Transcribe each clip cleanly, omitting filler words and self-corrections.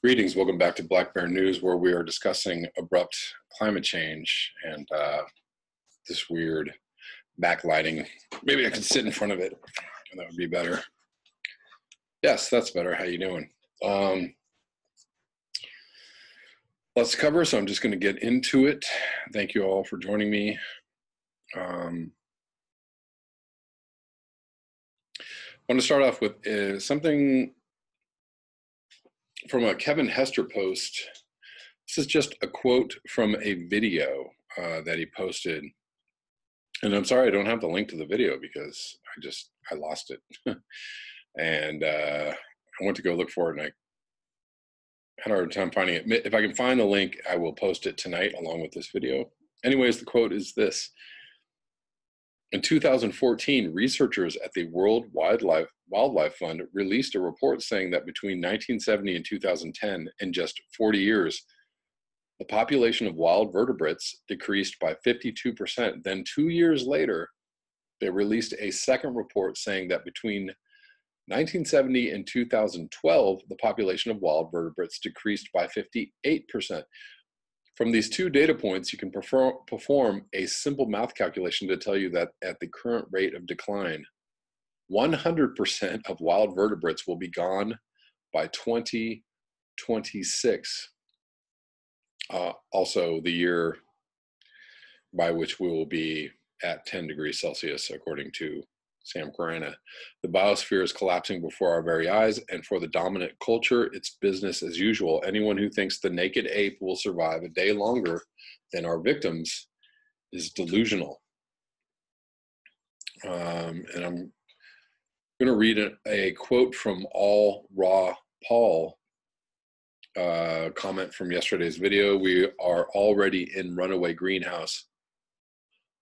Greetings, welcome back to Black Bear News, where we are discussing abrupt climate change and this weird backlighting. Maybe I could sit in front of it, and that would be better. Yes, that's better. How you doing? Lots to cover, so I'm just going to get into it. Thank you all for joining me. I want to start off with something from a Kevin Hester post. This is just a quote from a video that he posted. And I'm sorry I don't have the link to the video because I lost it. And I went to go look for it and I had a hard time finding it. If I can find the link, I will post it tonight along with this video. Anyways, the quote is this. In 2014, researchers at the World Wildlife Fund released a report saying that between 1970 and 2010, in just 40 years, the population of wild vertebrates decreased by 52%. Then 2 years later, they released a second report saying that between 1970 and 2012, the population of wild vertebrates decreased by 58%. From these two data points, you can perform a simple math calculation to tell you that at the current rate of decline, 100% of wild vertebrates will be gone by 2026. Also, the year by which we will be at 10 degrees Celsius, according to Sam Carana. The biosphere is collapsing before our very eyes, and for the dominant culture, it's business as usual. Anyone who thinks the naked ape will survive a day longer than our victims is delusional. And I'm going to read a quote from All Raw Paul, comment from yesterday's video. We are already in runaway greenhouse.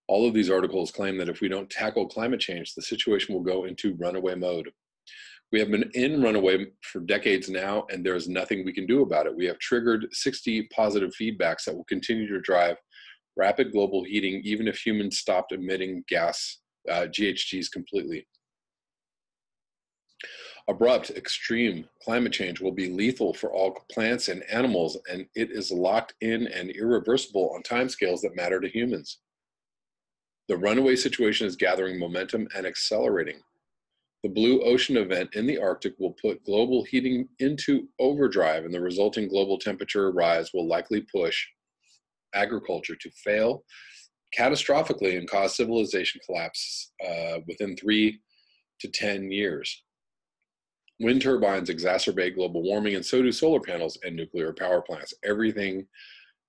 All of these articles claim that if we don't tackle climate change, the situation will go into runaway mode. We have been in runaway for decades now, and there is nothing we can do about it. We have triggered 60 positive feedbacks that will continue to drive rapid global heating, even if humans stopped emitting GHGs completely. Abrupt, extreme climate change will be lethal for all plants and animals, and it is locked in and irreversible on timescales that matter to humans. The runaway situation is gathering momentum and accelerating. The blue ocean event in the Arctic will put global heating into overdrive, and the resulting global temperature rise will likely push agriculture to fail catastrophically and cause civilization collapse within 3 to 10 years. Wind turbines exacerbate global warming, and so do solar panels and nuclear power plants. Everything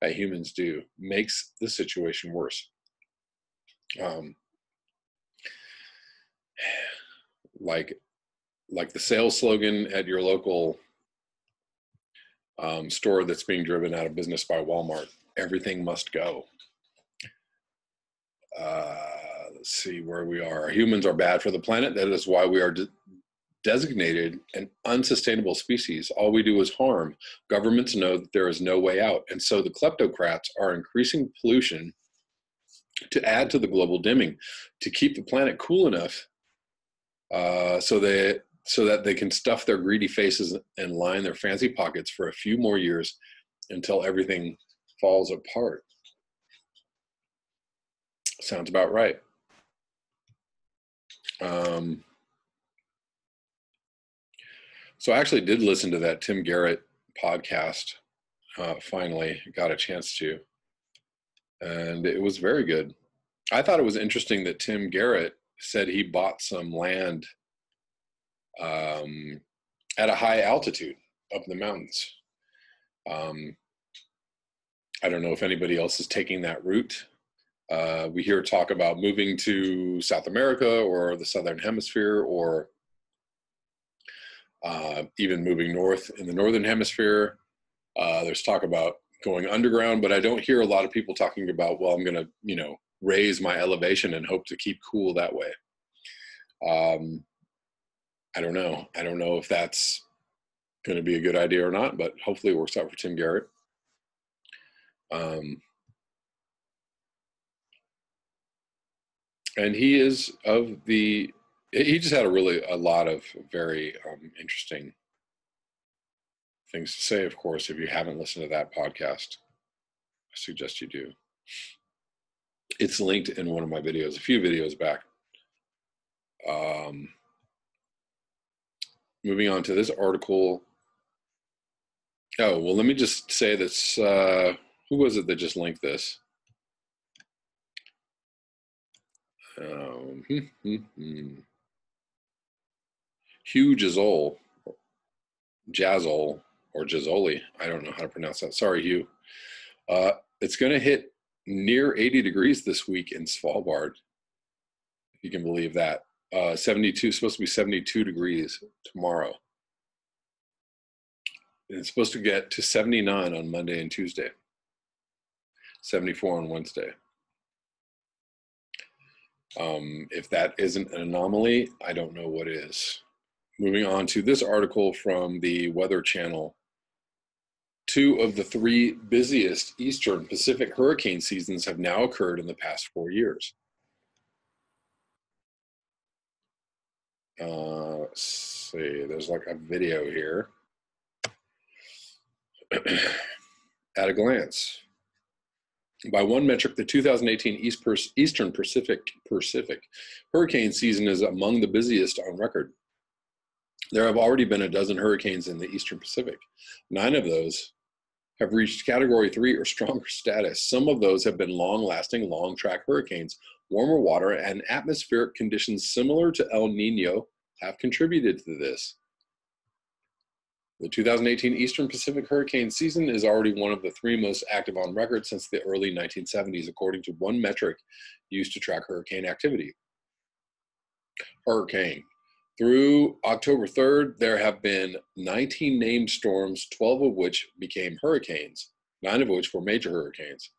that humans do makes the situation worse. Like the sales slogan at your local store that's being driven out of business by Walmart, everything must go. Let's see where we are. Humans are bad for the planet. That is why we are designated an unsustainable species. All we do is harm. Governments know that there is no way out, and so the kleptocrats are increasing pollution to add to the global dimming, to keep the planet cool enough so that they can stuff their greedy faces and line their fancy pockets for a few more years until everything falls apart. Sounds about right. So I actually did listen to that Tim Garrett podcast, finally got a chance to. And it was very good. I thought it was interesting that Tim Garrett said he bought some land at a high altitude up in the mountains. I don't know if anybody else is taking that route. We hear talk about moving to South America or the Southern Hemisphere, or even moving north in the Northern Hemisphere. There's talk about going underground, but I don't hear a lot of people talking about, well, I'm going to, raise my elevation and hope to keep cool that way. I don't know. I don't know if that's going to be a good idea or not, but hopefully it works out for Tim Garrett. And he is of the, he just had a lot of very interesting things to say, of course. If you haven't listened to that podcast, I suggest you do. It's linked in one of my videos, a few videos back. Moving on to this article. Oh, well, let me just say this. Who was it that just linked this? Hugh Jazzol, or Jazzoli. I don't know how to pronounce that. Sorry, Hugh. It's going to hit near 80 degrees this week in Svalbard, if you can believe that. 72, supposed to be 72 degrees tomorrow. And it's supposed to get to 79 on Monday and Tuesday, 74 on Wednesday. If that isn't an anomaly, I don't know what is. Moving on to this article from the Weather Channel. 2 of the 3 busiest Eastern Pacific hurricane seasons have now occurred in the past 4 years. Let's see, there's like a video here. At a glance. By one metric, the 2018 Eastern Pacific hurricane season is among the busiest on record. There have already been a dozen hurricanes in the Eastern Pacific. 9 of those have reached Category 3 or stronger status. Some of those have been long-lasting, long-track hurricanes. Warmer water and atmospheric conditions similar to El Nino have contributed to this. The 2018 Eastern Pacific hurricane season is already one of the 3 most active on record since the early 1970s, according to one metric used to track hurricane activity. Hurricane. Through October 3rd, there have been 19 named storms, 12 of which became hurricanes, 9 of which were major hurricanes.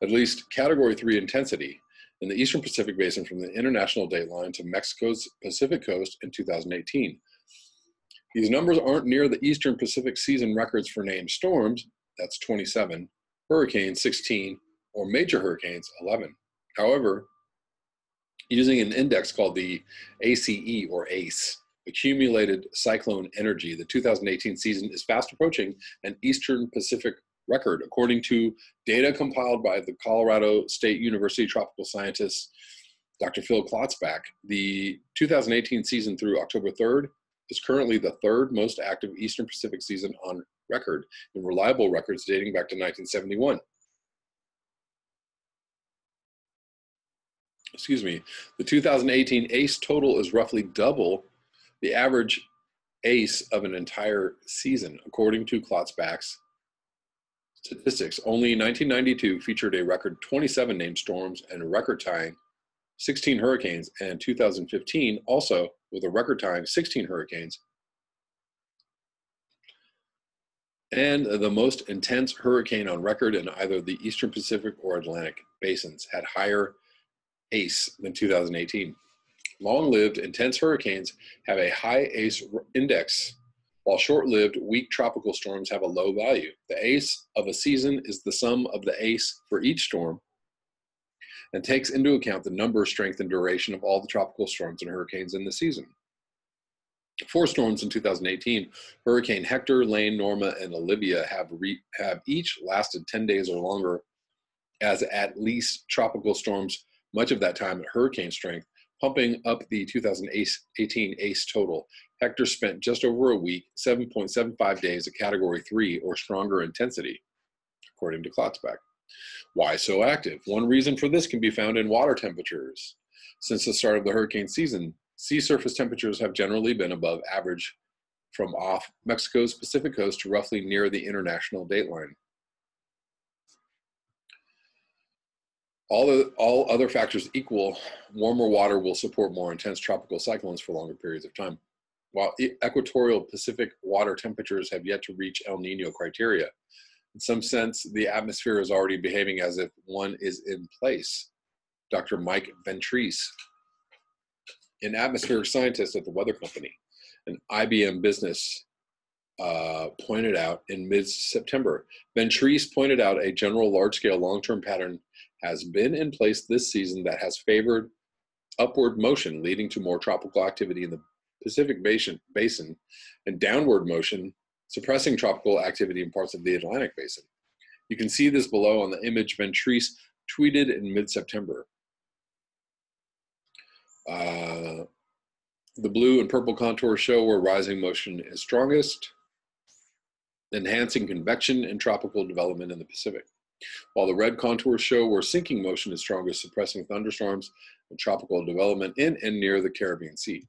At least Category 3 intensity in the Eastern Pacific Basin from the international dateline to Mexico's Pacific coast in 2018. These numbers aren't near the Eastern Pacific season records for named storms, that's 27, hurricanes, 16, or major hurricanes, 11. However, using an index called the ACE, or ACE, Accumulated Cyclone Energy, the 2018 season is fast approaching an Eastern Pacific record, according to data compiled by the Colorado State University tropical scientist Dr. Phil Klotzbach. The 2018 season through October 3rd is currently the 3rd most active Eastern Pacific season on record, in reliable records dating back to 1971. Excuse me, the 2018 ACE total is roughly double the average ACE of an entire season, according to Klotzbach's statistics. Only 1992 featured a record 27 named storms and a record-tying 16 hurricanes, and 2015 also with a record-tying 16 hurricanes. And the most intense hurricane on record in either the Eastern Pacific or Atlantic basins had higher ACE than 2018. Long-lived, intense hurricanes have a high ACE index, while short-lived, weak tropical storms have a low value. The ACE of a season is the sum of the ACE for each storm and takes into account the number, strength, and duration of all the tropical storms and hurricanes in the season. 4 storms in 2018, Hurricane Hector, Lane, Norma, and Olivia, have each lasted 10 days or longer as at least tropical storms, much of that time at hurricane strength, pumping up the 2018 ACE total. Hector spent just over a week, 7.75 days at Category 3 or stronger intensity, according to Klotzbach. Why so active? One reason for this can be found in water temperatures. Since the start of the hurricane season, sea surface temperatures have generally been above average from off Mexico's Pacific coast to roughly near the international dateline. All other factors equal, warmer water will support more intense tropical cyclones for longer periods of time. While equatorial Pacific water temperatures have yet to reach El Nino criteria, in some sense, the atmosphere is already behaving as if one is in place. Dr. Mike Ventris, an atmospheric scientist at the Weather Company, an IBM business, pointed out in mid-September. Ventris pointed out a general large-scale long-term pattern has been in place this season that has favored upward motion, leading to more tropical activity in the Pacific Basin, and downward motion, suppressing tropical activity in parts of the Atlantic Basin. You can see this below on the image Ventris tweeted in mid-September. The blue and purple contours show where rising motion is strongest, enhancing convection and tropical development in the Pacific, while the red contours show where sinking motion is strongest, suppressing thunderstorms and tropical development in and near the Caribbean Sea.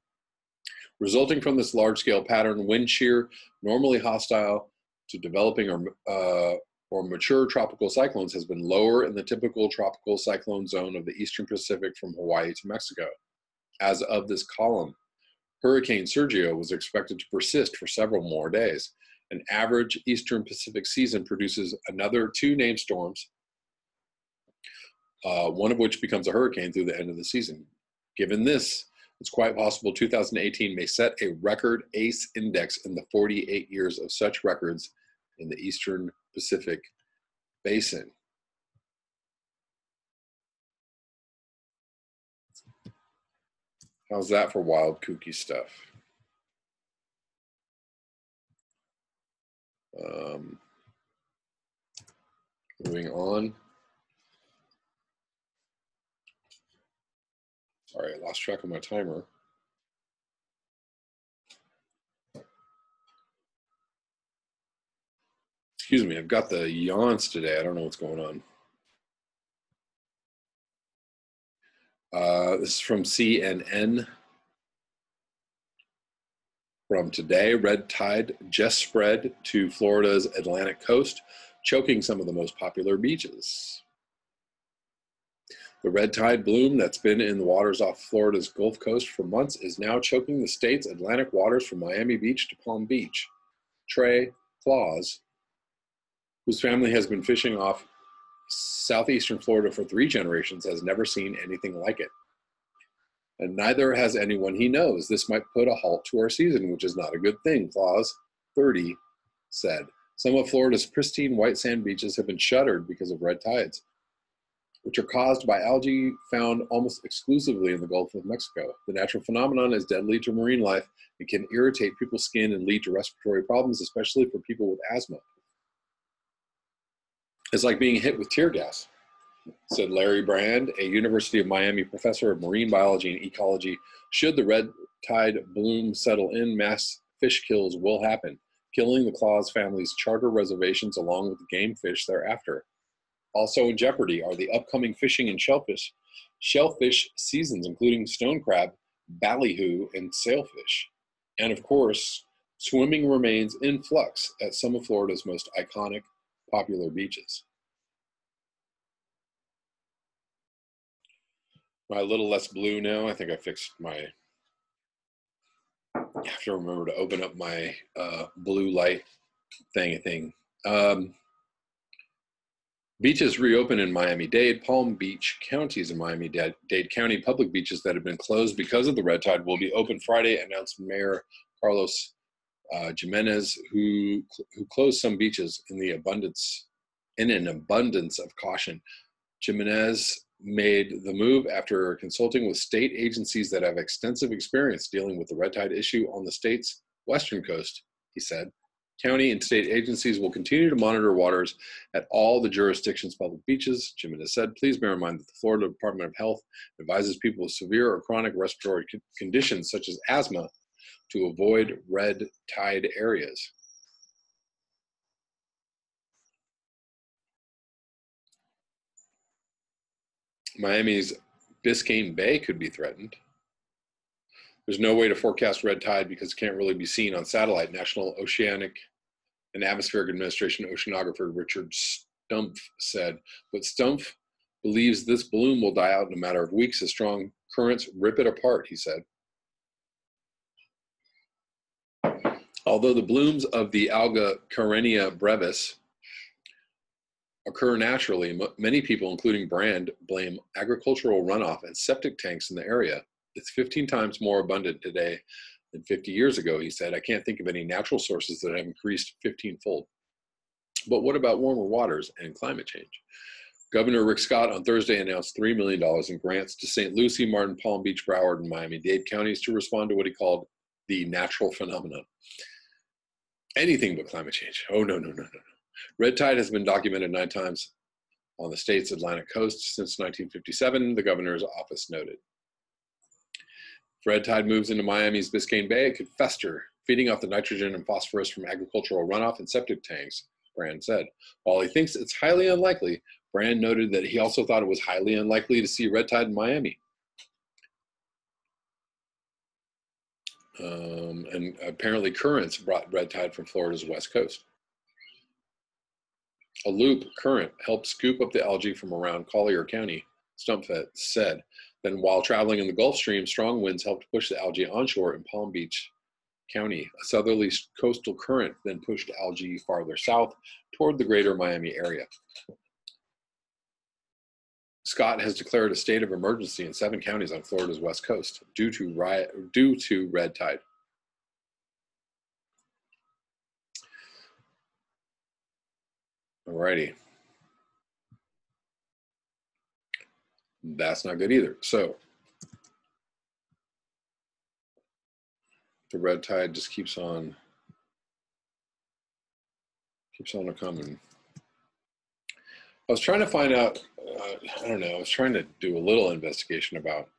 Resulting from this large-scale pattern, wind shear, normally hostile to developing or mature tropical cyclones, has been lower in the typical tropical cyclone zone of the Eastern Pacific from Hawaii to Mexico. As of this column, Hurricane Sergio was expected to persist for several more days. An average Eastern Pacific season produces another 2 named storms, one of which becomes a hurricane through the end of the season. Given this, it's quite possible 2018 may set a record ACE index in the 48 years of such records in the Eastern Pacific Basin. How's that for wild, kooky stuff? Moving on. Sorry, I lost track of my timer. Excuse me, I've got the yawns today. I don't know what's going on. This is from CNN. From today, red tide just spread to Florida's Atlantic coast, choking some of the most popular beaches. The red tide bloom that's been in the waters off Florida's Gulf Coast for months is now choking the state's Atlantic waters from Miami Beach to Palm Beach. Trey Claus, whose family has been fishing off southeastern Florida for 3 generations, has never seen anything like it. And neither has anyone he knows. This might put a halt to our season, which is not a good thing, Claus, 30, said. Some of Florida's pristine white sand beaches have been shuttered because of red tides, which are caused by algae found almost exclusively in the Gulf of Mexico. The natural phenomenon is deadly to marine life and can irritate people's skin and lead to respiratory problems, especially for people with asthma. It's like being hit with tear gas, said Larry Brand, a University of Miami professor of marine biology and ecology. Should the red tide bloom settle in, mass fish kills will happen, killing the Claus family's charter reservations along with the game fish thereafter. Also in jeopardy are the upcoming fishing and shellfish seasons, including stone crab, ballyhoo, and sailfish. And of course, swimming remains in flux at some of Florida's most iconic, popular beaches. A little less blue now. I think I fixed my, I have to remember to open up my blue light thing. Beaches reopen in Miami-Dade, Palm Beach counties in Miami-Dade County. Public beaches that have been closed because of the red tide will be open Friday, announced Mayor Carlos Jimenez, who closed some beaches in an abundance of caution. Jimenez made the move after consulting with state agencies that have extensive experience dealing with the red tide issue on the state's western coast, he said. County and state agencies will continue to monitor waters at all the jurisdictions' public beaches, Jimenez said. Please bear in mind that the Florida Department of Health advises people with severe or chronic respiratory conditions such as asthma to avoid red tide areas. Miami's Biscayne Bay could be threatened. There's no way to forecast red tide because it can't really be seen on satellite. National Oceanic and Atmospheric Administration oceanographer Richard Stumpf said, but Stumpf believes this bloom will die out in a matter of weeks as strong currents rip it apart, he said. Although the blooms of the alga Carenia brevis occur naturally, many people, including Brand, blame agricultural runoff and septic tanks in the area. It's 15 times more abundant today than 50 years ago, he said. I can't think of any natural sources that have increased 15-fold. But what about warmer waters and climate change? Governor Rick Scott on Thursday announced $3 million in grants to St. Lucie, Martin, Palm Beach, Broward, and Miami-Dade counties to respond to what he called the natural phenomenon. Anything but climate change. Oh, no, no, no, no, no. Red tide has been documented 9 times on the state's Atlantic coast since 1957, the governor's office noted. If red tide moves into Miami's Biscayne Bay, it could fester, feeding off the nitrogen and phosphorus from agricultural runoff and septic tanks, Brand said. While he thinks it's highly unlikely, Brand noted that he also thought it was highly unlikely to see red tide in Miami. And apparently currents brought red tide from Florida's west coast. A loop current helped scoop up the algae from around Collier County, Stumpfett said. Then while traveling in the Gulf Stream, strong winds helped push the algae onshore in Palm Beach County. A southerly coastal current then pushed algae farther south toward the greater Miami area. Scott has declared a state of emergency in 7 counties on Florida's west coast due to red tide. Alrighty. That's not good either. So the red tide just keeps on a coming. I was trying to find out, I don't know, I was trying to do a little investigation about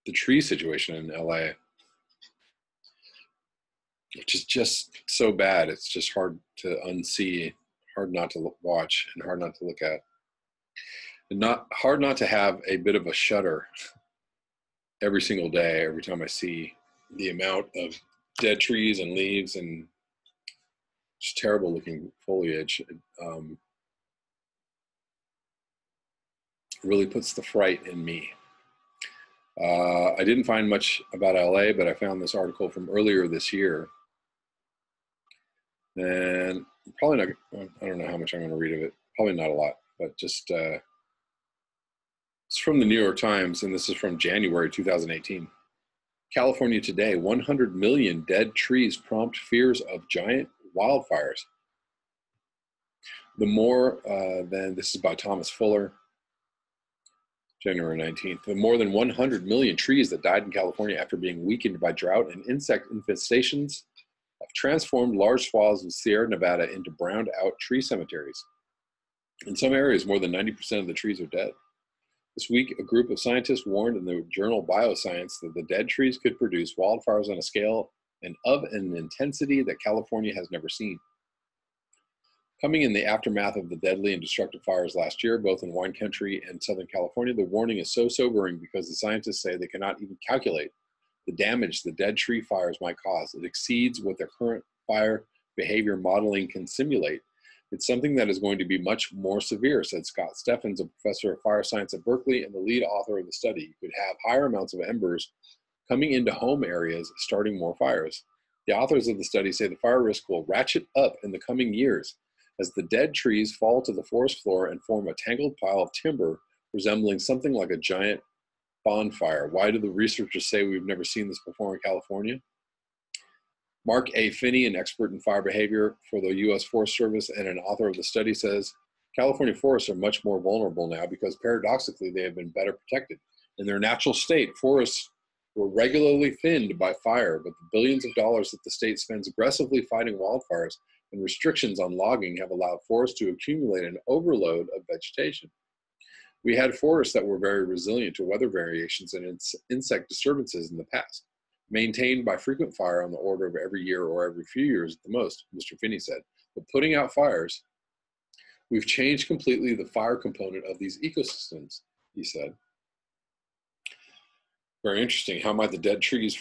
the tree situation in LA, which is just so bad. It's just hard to unsee, hard not to watch, and hard not to look at. And hard not to have a bit of a shudder every single day, every time I see the amount of dead trees and leaves and just terrible looking foliage. It really puts the fright in me. I didn't find much about LA, but I found this article from earlier this year. And probably not, I don't know how much I'm going to read of it. Probably not a lot, but just, it's from the New York Times, and this is from January 2018. California today, 100 million dead trees prompt fears of giant wildfires. This is by Thomas Fuller, January 19th. The more than 100 million trees that died in California after being weakened by drought and insect infestations have transformed large swaths of Sierra Nevada into browned out tree cemeteries. In some areas, more than 90% of the trees are dead. This week, a group of scientists warned in the journal Bioscience that the dead trees could produce wildfires on a scale and of an intensity that California has never seen. Coming in the aftermath of the deadly and destructive fires last year, both in wine country and Southern California, the warning is so sobering because the scientists say they cannot even calculate the damage the dead tree fires might cause. It exceeds what their current fire behavior modeling can simulate. It's something that is going to be much more severe, said Scott Steffens, a professor of fire science at Berkeley and the lead author of the study. You could have higher amounts of embers coming into home areas, starting more fires. The authors of the study say the fire risk will ratchet up in the coming years as the dead trees fall to the forest floor and form a tangled pile of timber resembling something like a giant bonfire. Why do the researchers say we've never seen this before in California? Mark A. Finney, an expert in fire behavior for the U.S. Forest Service and an author of the study, says California forests are much more vulnerable now because paradoxically they have been better protected. In their natural state, forests were regularly thinned by fire, but the billions of dollars that the state spends aggressively fighting wildfires and restrictions on logging have allowed forests to accumulate an overload of vegetation. We had forests that were very resilient to weather variations and insect disturbances in the past, maintained by frequent fire on the order of every year or every few years at the most, Mr. Finney said. But putting out fires, we've changed completely the fire component of these ecosystems, he said. Very interesting. How might the dead trees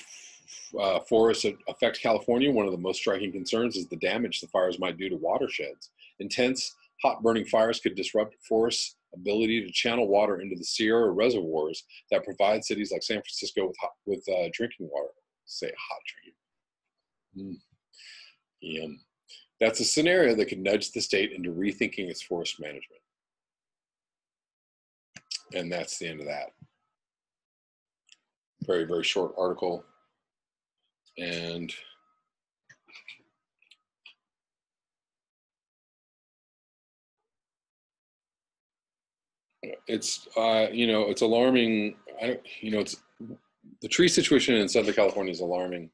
forests affect California? One of the most striking concerns is the damage the fires might do to watersheds. Intense, hot-burning fires could disrupt forests' ability to channel water into the Sierra reservoirs that provide cities like San Francisco with drinking water. Say hot drinking. Yum. That's a scenario that could nudge the state into rethinking its forest management. And that's the end of that. Very, very short article. And It's it's alarming. It's the tree situation in Southern California is alarming.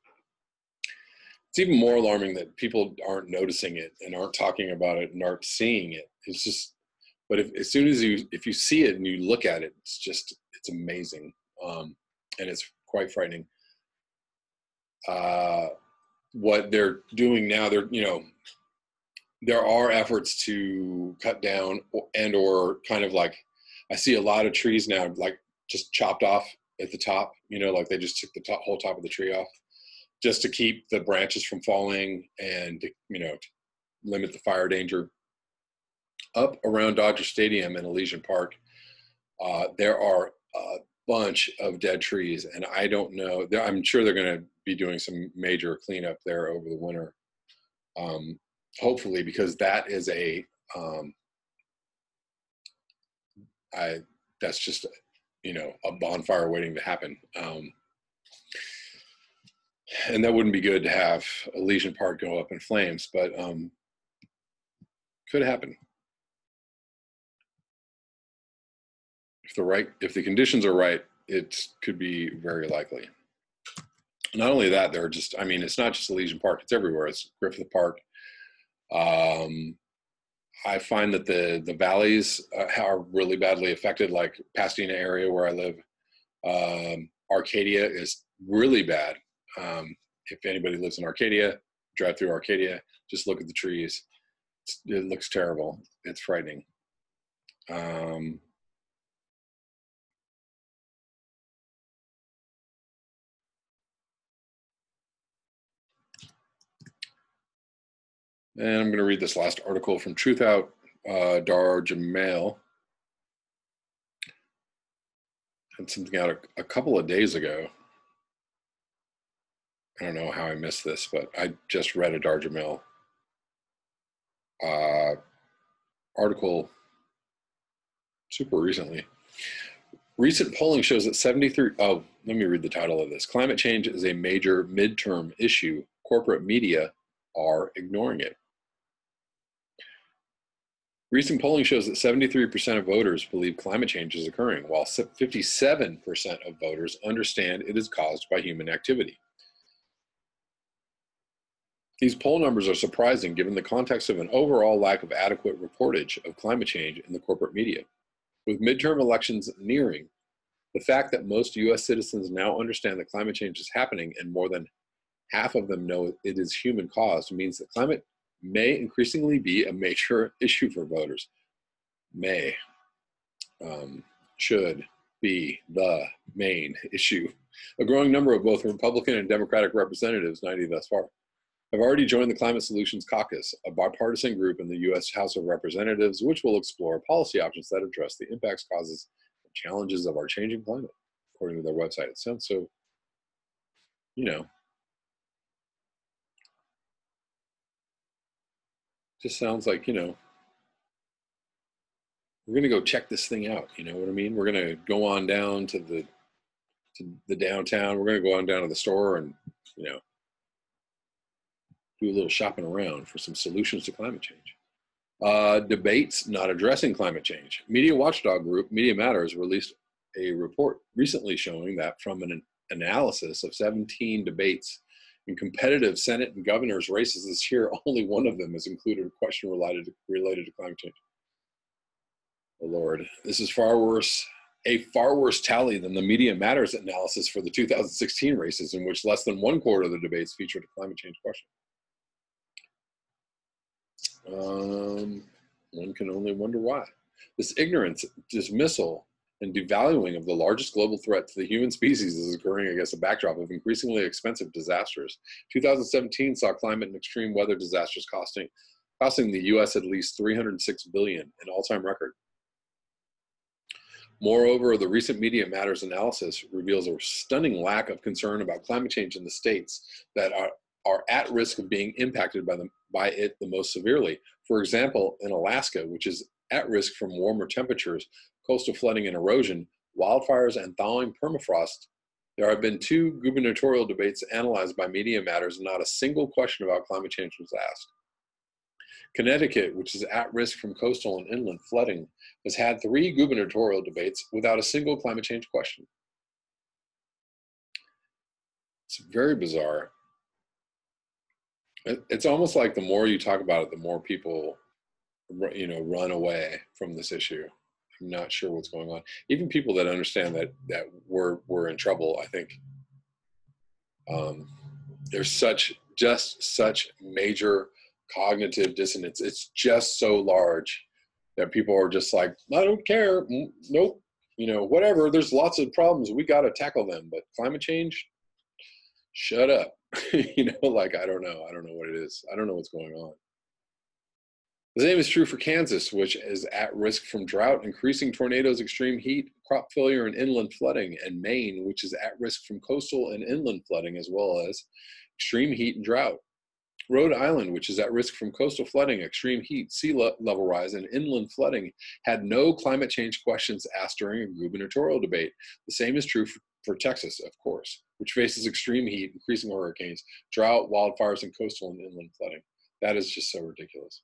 It's even more alarming that people aren't noticing it and aren't talking about it and aren't seeing it. It's just, but as soon as if you see it and you look at it, it's amazing, and it's quite frightening. What they're doing now, there are efforts to cut down or kind of like, I see a lot of trees now like just chopped off at the top, like they just took the whole top of the tree off just to keep the branches from falling and, to limit the fire danger. Up around Dodger Stadium and Elysian Park, there are a bunch of dead trees, and I don't know, I'm sure they're going to be doing some major cleanup there over the winter. Hopefully, because that is that's just, a bonfire waiting to happen. And that wouldn't be good to have Elysian Park go up in flames, but could happen. If the conditions are right, it could be very likely. Not only that, it's not just Elysian Park, it's everywhere. It's Griffith Park. I find that the valleys are really badly affected, like Pasadena area where I live. Arcadia is really bad. If anybody lives in Arcadia, drive through Arcadia, just look at the trees. It looks terrible. It's frightening. And I'm going to read this last article from Truth Out, Dar Jamail. Had something out a couple of days ago. I don't know how I missed this, but I just read a Dar Jamail article super recently. Recent polling shows that 73, let me read the title of this. Climate change is a major midterm issue. Corporate media are ignoring it. Recent polling shows that 73% of voters believe climate change is occurring, while 57% of voters understand it is caused by human activity. These poll numbers are surprising given the context of an overall lack of adequate reportage of climate change in the corporate media. With midterm elections nearing, the fact that most U.S. citizens now understand that climate change is happening and more than half of them know it is human caused means that climate may increasingly be a major issue for voters. May should be the main issue. A growing number of both Republican and Democratic representatives, 90 thus far, have already joined the Climate Solutions Caucus, a bipartisan group in the U.S. House of Representatives, which will explore policy options that address the impacts, causes, and challenges of our changing climate, according to their website. It sounds so, just sounds like, we're going to go check this thing out. You know what I mean? We're going to go on down to the downtown. We're going to go on down to the store and, do a little shopping around for some solutions to climate change. Debates not addressing climate change. Media watchdog group Media Matters released a report recently showing that from an analysis of 17 debates in competitive Senate and governor's races this year, only one of them has included a question related to climate change. Oh Lord, this is a far worse tally than the Media Matters analysis for the 2016 races, in which less than one quarter of the debates featured a climate change question. One can only wonder why. This ignorance, dismissal, and devaluing of the largest global threat to the human species is occurring against a backdrop of increasingly expensive disasters. 2017 saw climate and extreme weather disasters costing the U.S. at least $306 billion, an all-time record. Moreover, the recent Media Matters analysis reveals a stunning lack of concern about climate change in the states that are at risk of being impacted by it the most severely. For example, in Alaska, which is at risk from warmer temperatures, coastal flooding and erosion, wildfires, and thawing permafrost, there have been 2 gubernatorial debates analyzed by Media Matters, and not a single question about climate change was asked. Connecticut, which is at risk from coastal and inland flooding, has had 3 gubernatorial debates without a single climate change question. It's very bizarre. It's almost like the more you talk about it, the more people, run away from this issue. I'm not sure what's going on. Even people that understand that we're in trouble, I think there's such major cognitive dissonance. It's just so large that people are just like, I don't care. Nope. Whatever. There's lots of problems. We got to tackle them. But climate change, shut up. Like, I don't know. I don't know what it is. I don't know what's going on. The same is true for Kansas, which is at risk from drought, increasing tornadoes, extreme heat, crop failure, and inland flooding, and Maine, which is at risk from coastal and inland flooding, as well as extreme heat and drought. Rhode Island, which is at risk from coastal flooding, extreme heat, sea level rise, and inland flooding, had no climate change questions asked during a gubernatorial debate. The same is true for Texas, of course, which faces extreme heat, increasing hurricanes, drought, wildfires, and coastal and inland flooding. That is just so ridiculous.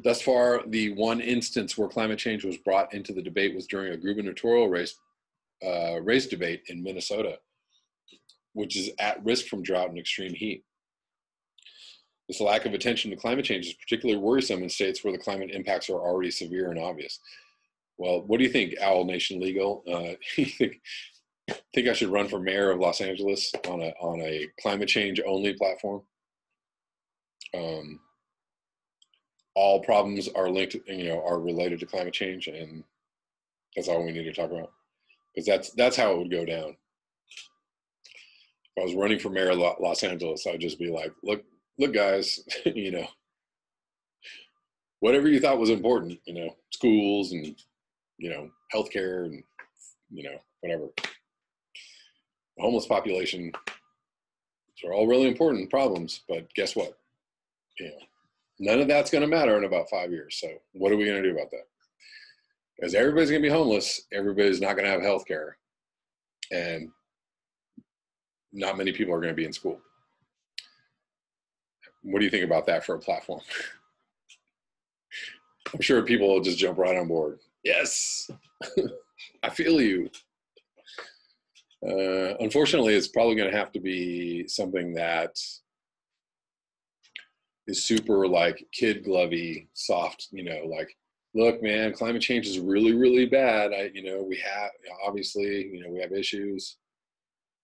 Thus far, the one instance where climate change was brought into the debate was during a gubernatorial race debate in Minnesota, which is at risk from drought and extreme heat. This lack of attention to climate change is particularly worrisome in states where the climate impacts are already severe and obvious. Well, what do you think, Owl Nation Legal? You think I should run for mayor of Los Angeles on a climate change only platform? All problems are linked, are related to climate change, and that's all we need to talk about. Because that's how it would go down. If I was running for mayor of Los Angeles, I'd just be like, look, guys, whatever you thought was important, schools and, healthcare and, whatever. The homeless population, these are all really important problems, but guess what? None of that's going to matter in about 5 years. So what are we going to do about that? Because everybody's going to be homeless. Everybody's not going to have health care. And not many people are going to be in school. What do you think about that for a platform? I'm sure people will just jump right on board. Yes, I feel you. Unfortunately, it's probably going to have to be something that is super like kid glovey, soft, like, look, man, climate change is really, really bad. We have, obviously, we have issues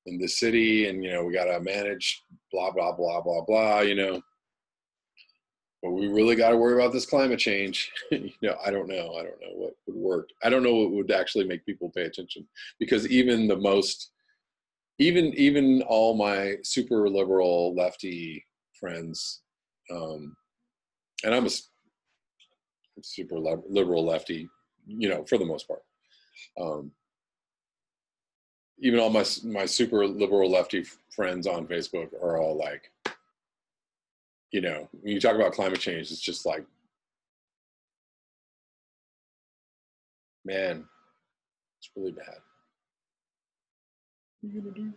in the city and, we got to manage blah, blah, blah, blah, blah, but we really got to worry about this climate change. I don't know what would work. I don't know what would actually make people pay attention, because even even all my super liberal lefty friends, and I'm a super liberal lefty, for the most part. Even all my super liberal lefty friends on Facebook are all like, when you talk about climate change, it's just like, man, it's really bad. What are you gonna do?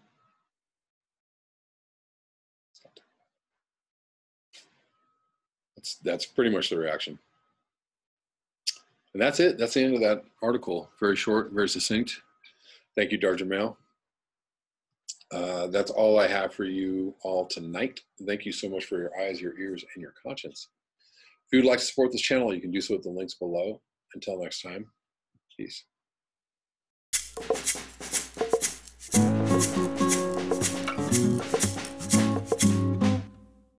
That's pretty much the reaction. And that's it. That's the end of that article. Very short, very succinct. Thank you, Darja Mail. That's all I have for you all tonight. Thank you so much for your eyes, your ears, and your conscience. If you would like to support this channel, you can do so with the links below. Until next time, peace.